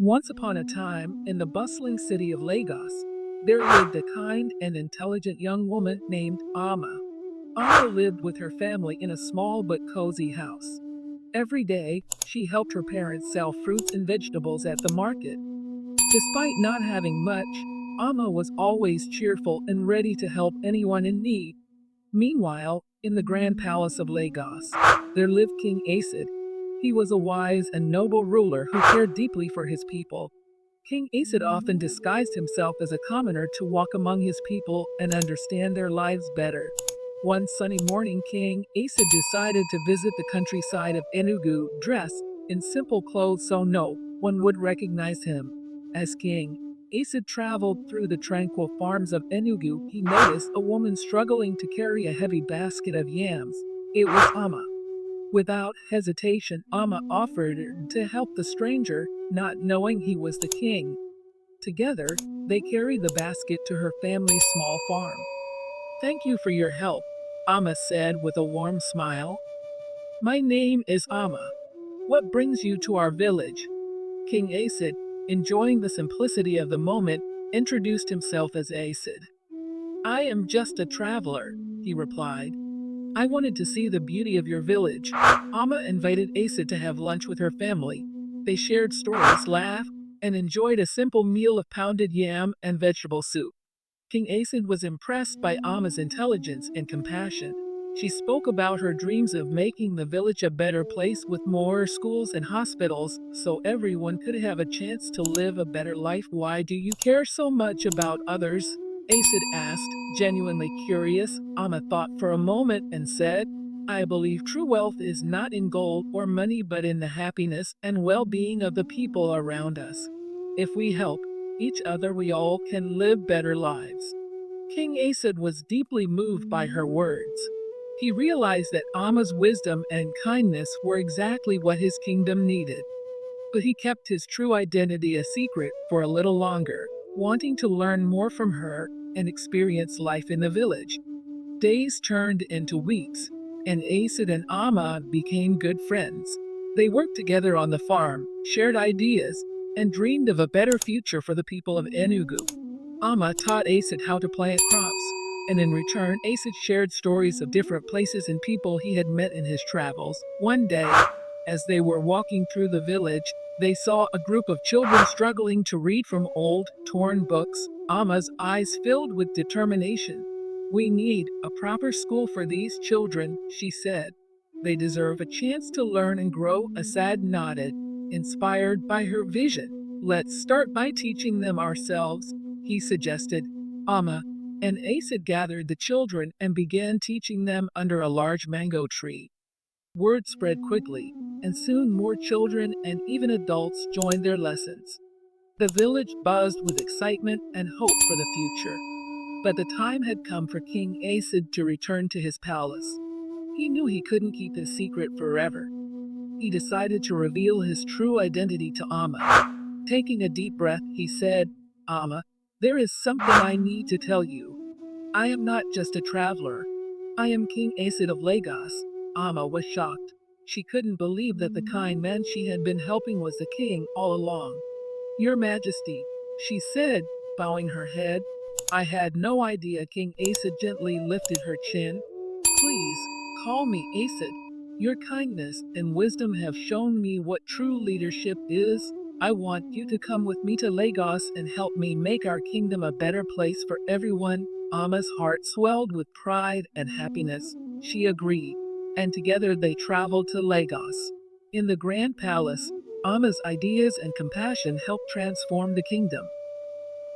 Once upon a time, in the bustling city of Lagos, there lived a kind and intelligent young woman named Amma. Amma lived with her family in a small but cozy house. Every day, she helped her parents sell fruits and vegetables at the market. Despite not having much, Amma was always cheerful and ready to help anyone in need. Meanwhile, in the grand palace of Lagos, there lived King Asad. He was a wise and noble ruler who cared deeply for his people. King Asad often disguised himself as a commoner to walk among his people and understand their lives better. One sunny morning, King Asad decided to visit the countryside of Enugu, dressed in simple clothes so no one would recognize him. As king, Asad traveled through the tranquil farms of Enugu. He noticed a woman struggling to carry a heavy basket of yams. It was Amma. Without hesitation, Amma offered to help the stranger, not knowing he was the king. Together, they carried the basket to her family's small farm. "Thank you for your help," Amma said with a warm smile. "My name is Amma. What brings you to our village?" King Asad, enjoying the simplicity of the moment, introduced himself as Asad. "I am just a traveler," he replied. "I wanted to see the beauty of your village." Amma invited Asad to have lunch with her family. They shared stories, laughed, and enjoyed a simple meal of pounded yam and vegetable soup. King Asad was impressed by Amma's intelligence and compassion. She spoke about her dreams of making the village a better place with more schools and hospitals so everyone could have a chance to live a better life. "Why do you care so much about others?" Asad asked, genuinely curious. Amma thought for a moment and said, "I believe true wealth is not in gold or money but in the happiness and well-being of the people around us. If we help each other, we all can live better lives." King Asad was deeply moved by her words. He realized that Amma's wisdom and kindness were exactly what his kingdom needed. But he kept his true identity a secret for a little longer, wanting to learn more from her and experience life in the village. Days turned into weeks, and Asad and Amma became good friends. They worked together on the farm, shared ideas, and dreamed of a better future for the people of Enugu. Amma taught Asad how to plant crops, and in return, Asad shared stories of different places and people he had met in his travels. One day, as they were walking through the village, they saw a group of children struggling to read from old, torn books. Amma's eyes filled with determination. "We need a proper school for these children," she said. "They deserve a chance to learn and grow." Asad nodded, inspired by her vision. "Let's start by teaching them ourselves," he suggested. Amma and Asad gathered the children and began teaching them under a large mango tree. Word spread quickly, and soon more children and even adults joined their lessons. The village buzzed with excitement and hope for the future. But the time had come for King Asad to return to his palace. He knew he couldn't keep his secret forever. He decided to reveal his true identity to Amma. Taking a deep breath, he said, "Amma, there is something I need to tell you. I am not just a traveler. I am King Asad of Lagos." Amma was shocked. She couldn't believe that the kind man she had been helping was the king all along. "Your Majesty," she said, bowing her head. "I had no idea." King Asad gently lifted her chin. "Please, call me Asad. Your kindness and wisdom have shown me what true leadership is. I want you to come with me to Lagos and help me make our kingdom a better place for everyone." Amma's heart swelled with pride and happiness. She agreed, and together they traveled to Lagos. In the grand palace, Amma's ideas and compassion helped transform the kingdom.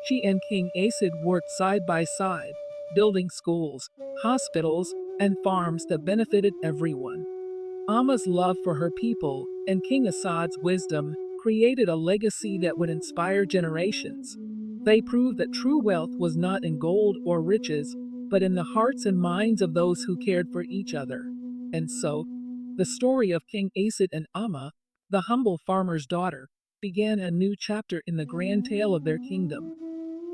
She and King Asad worked side by side, building schools, hospitals, and farms that benefited everyone. Amma's love for her people and King Asad's wisdom created a legacy that would inspire generations. They proved that true wealth was not in gold or riches, but in the hearts and minds of those who cared for each other. And so, the story of King Asad and Amma, the humble farmer's daughter, began a new chapter in the grand tale of their kingdom.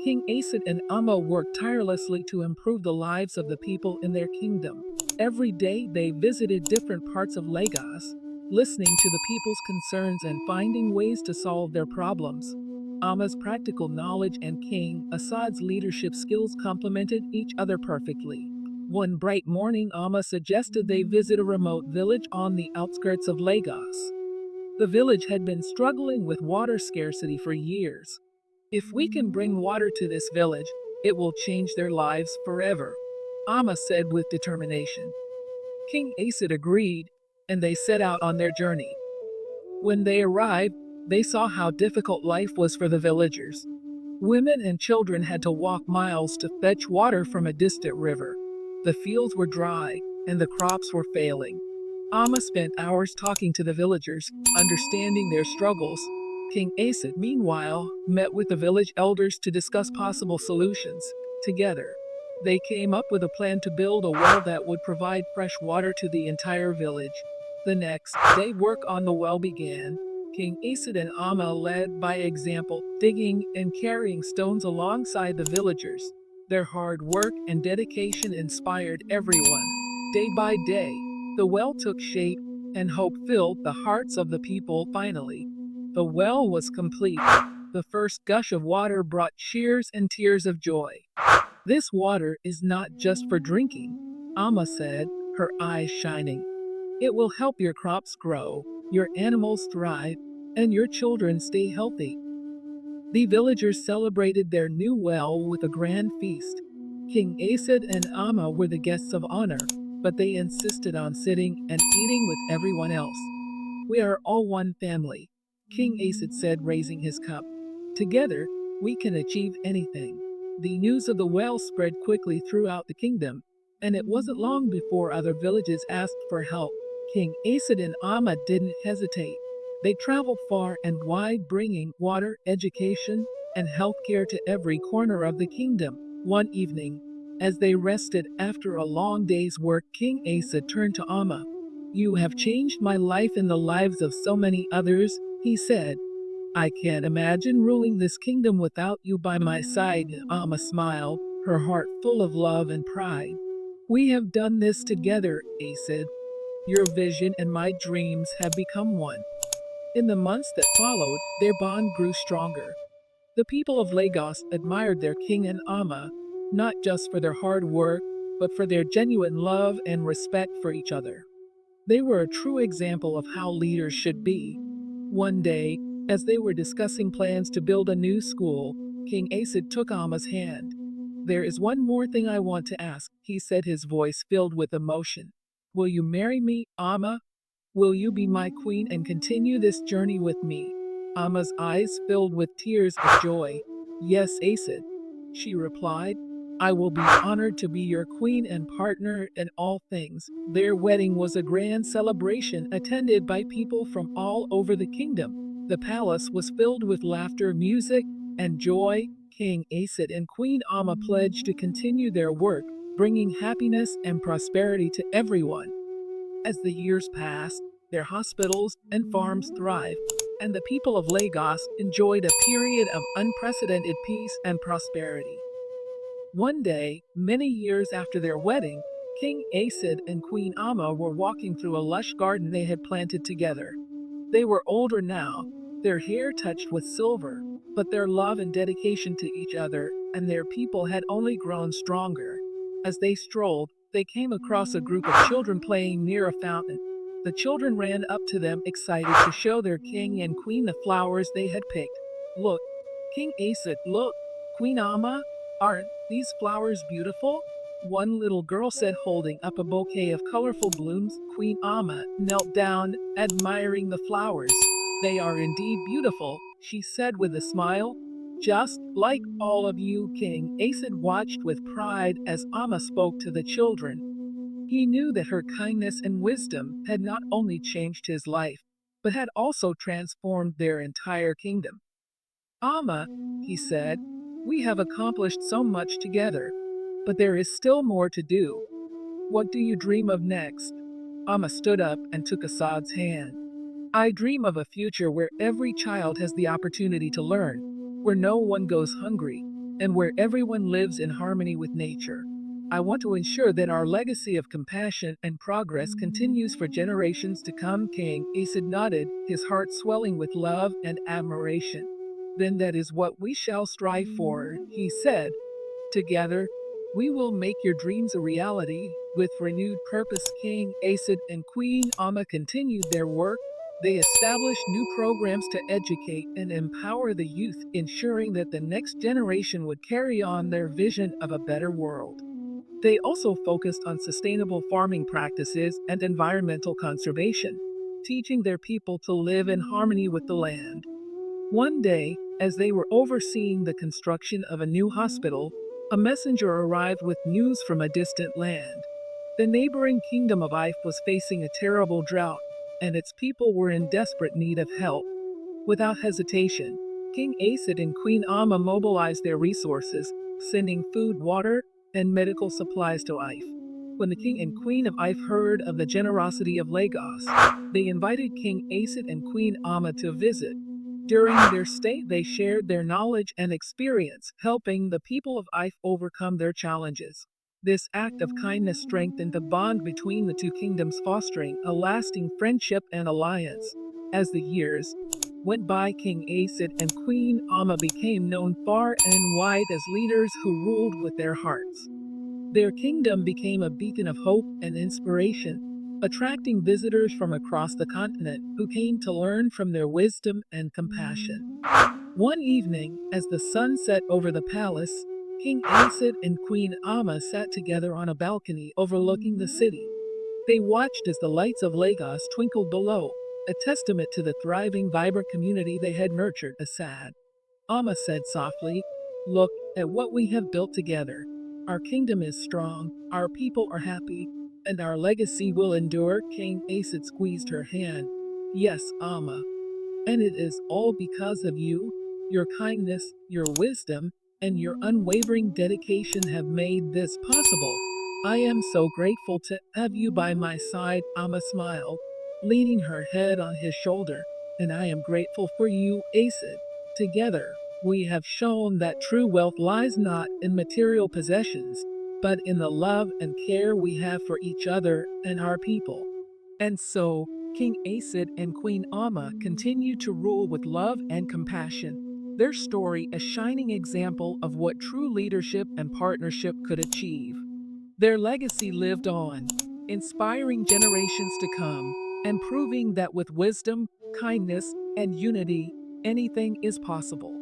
King Asad and Amma worked tirelessly to improve the lives of the people in their kingdom. Every day they visited different parts of Lagos, listening to the people's concerns and finding ways to solve their problems. Amma's practical knowledge and King Asad's leadership skills complemented each other perfectly. One bright morning, Amma suggested they visit a remote village on the outskirts of Lagos. The village had been struggling with water scarcity for years. If we can bring water to this village, it will change their lives forever, Amma said with determination. King Asad agreed, and they set out on their journey. When they arrived, they saw how difficult life was for the villagers. Women and children had to walk miles to fetch water from a distant river. The fields were dry, and the crops were failing. Amma spent hours talking to the villagers, understanding their struggles. King Asad, meanwhile, met with the village elders to discuss possible solutions. Together, they came up with a plan to build a well that would provide fresh water to the entire village. The next day, work on the well began. King Asad and Amma led by example, digging and carrying stones alongside the villagers. Their hard work and dedication inspired everyone. Day by day, the well took shape, and hope filled the hearts of the people finally. The well was complete. The first gush of water brought cheers and tears of joy. This water is not just for drinking, Amma said, her eyes shining. It will help your crops grow, your animals thrive, and your children stay healthy. The villagers celebrated their new well with a grand feast. King Asad and Amma were the guests of honor, but they insisted on sitting and eating with everyone else. We are all one family, King Asad said, raising his cup. Together, we can achieve anything. The news of the well spread quickly throughout the kingdom, and it wasn't long before other villages asked for help. King Asad and Amma didn't hesitate. They traveled far and wide, bringing water, education, and healthcare to every corner of the kingdom. One evening, as they rested after a long day's work, King Asad turned to Amma. "You have changed my life and the lives of so many others," he said. "I can't imagine ruling this kingdom without you by my side." Amma smiled, her heart full of love and pride. "We have done this together, Asad. Your vision and my dreams have become one." In the months that followed, their bond grew stronger. The people of Lagos admired their king and Amma, not just for their hard work, but for their genuine love and respect for each other. They were a true example of how leaders should be. One day, as they were discussing plans to build a new school, King Asad took Amma's hand. "There is one more thing I want to ask," he said, his voice filled with emotion. "Will you marry me, Amma? Will you be my queen and continue this journey with me?" Amma's eyes filled with tears of joy. "Yes, Asad," she replied. "I will be honored to be your queen and partner in all things." Their wedding was a grand celebration attended by people from all over the kingdom. The palace was filled with laughter, music, and joy. King Asad and Queen Amma pledged to continue their work, bringing happiness and prosperity to everyone. As the years passed, their hospitals and farms thrived, and the people of Lagos enjoyed a period of unprecedented peace and prosperity. One day, many years after their wedding, King Asad and Queen Amma were walking through a lush garden they had planted together. They were older now, their hair touched with silver, but their love and dedication to each other and their people had only grown stronger. As they strolled, they came across a group of children playing near a fountain. The children ran up to them, excited to show their king and queen the flowers they had picked. "Look, King Asad, look, Queen Amma, aren't these flowers beautiful?" one little girl said, holding up a bouquet of colorful blooms. Queen Amma knelt down, admiring the flowers. "They are indeed beautiful," she said with a smile. "Just like all of you." King Asad watched with pride as Amma spoke to the children. He knew that her kindness and wisdom had not only changed his life, but had also transformed their entire kingdom. "Amma," he said, "we have accomplished so much together, but there is still more to do. What do you dream of next?" Amma stood up and took Asad's hand. "I dream of a future where every child has the opportunity to learn, where no one goes hungry, and where everyone lives in harmony with nature." I want to ensure that our legacy of compassion and progress continues for generations to come. King Asad nodded, his heart swelling with love and admiration. Then that is what we shall strive for, he said. Together, we will make your dreams a reality. With renewed purpose, King Asad and Queen Amma continued their work. They established new programs to educate and empower the youth, ensuring that the next generation would carry on their vision of a better world. They also focused on sustainable farming practices and environmental conservation, teaching their people to live in harmony with the land. One day, as they were overseeing the construction of a new hospital, a messenger arrived with news from a distant land. The neighboring kingdom of Ife was facing a terrible drought, and its people were in desperate need of help. Without hesitation, King Asad and Queen Amma mobilized their resources, sending food, water, and medical supplies to Ife. When the king and queen of Ife heard of the generosity of Lagos, they invited King Asad and Queen Amma to visit. During their stay, they shared their knowledge and experience, helping the people of Ife overcome their challenges. This act of kindness strengthened the bond between the two kingdoms, fostering a lasting friendship and alliance. As the years went by, King Asad and Queen Amma became known far and wide as leaders who ruled with their hearts. Their kingdom became a beacon of hope and inspiration, attracting visitors from across the continent who came to learn from their wisdom and compassion. One evening, as the sun set over the palace, King Asad and Queen Amma sat together on a balcony overlooking the city. They watched as the lights of Lagos twinkled below, a testament to the thriving, vibrant community they had nurtured. Asad, Amma said softly, "Look at what we have built together. Our kingdom is strong, our people are happy, and our legacy will endure." King Asad squeezed her hand. "Yes, Amma. And it is all because of you. Your kindness, your wisdom, and your unwavering dedication have made this possible. I am so grateful to have you by my side." Amma smiled, leaning her head on his shoulder. "And I am grateful for you, Asad. Together, we have shown that true wealth lies not in material possessions, but in the love and care we have for each other and our people." And so, King Asad and Queen Amma continued to rule with love and compassion. Their story a shining example of what true leadership and partnership could achieve. Their legacy lived on, inspiring generations to come, and proving that with wisdom, kindness, and unity, anything is possible.